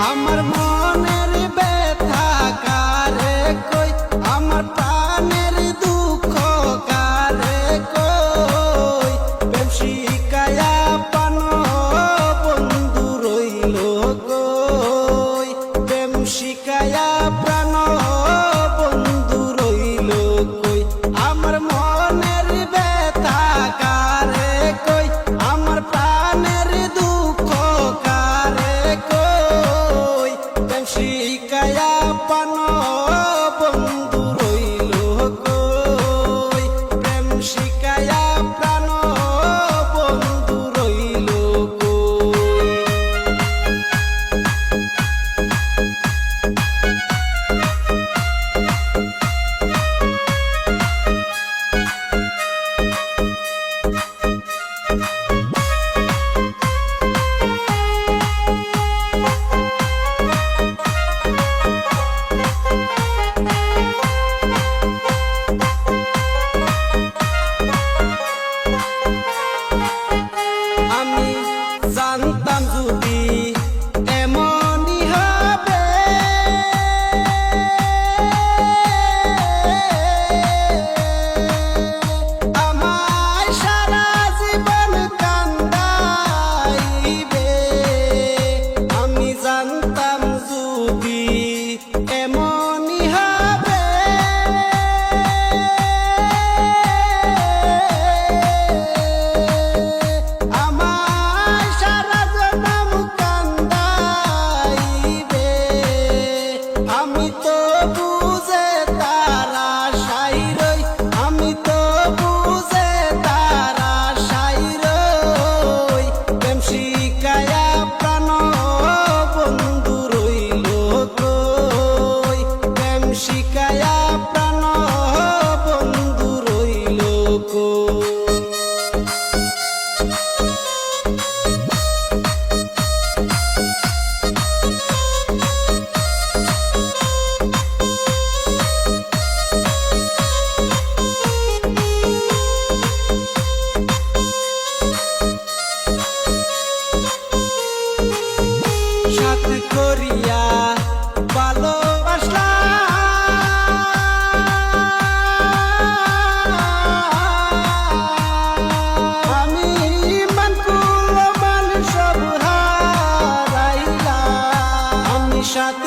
আমার মনের ব্যথা কারে কই, আমার প্রাণের দুঃখ কারে কই। প্রেম শিখায়া পানো বন্ধু রইল কই, প্রেম শিখায়া প্রাণ বন্ধু রইল কই। আমার মনের ব্যথা কারে কই, আমার প্রাণের দুঃখ কারে কই। প্রেম শিখায়া পানো বন্ধু রইল কই, প্রেম শিখায়া প্রাণ বন্ধু রইল কই। আমি জানতাম যদি এমনই হবে, আমায় সারা জীবন কান্দাইবে। আমি জানতাম যদি এমনই হবে, আমায় সারা জনম কান্দাইবে। আমি তো বুঝে তারা আশায় রই, আমি তো বুঝে তারা আশায় রই। প্রেম শিখায়া প্রাণ বন্ধু রইল কই, প্রেম শিখায়া প্রাণ বন্ধু রইল কই। সাথ করিয়া ভালোবাসলাম, আমি মান কুল মান সব হারাইলাম। আমি সাথ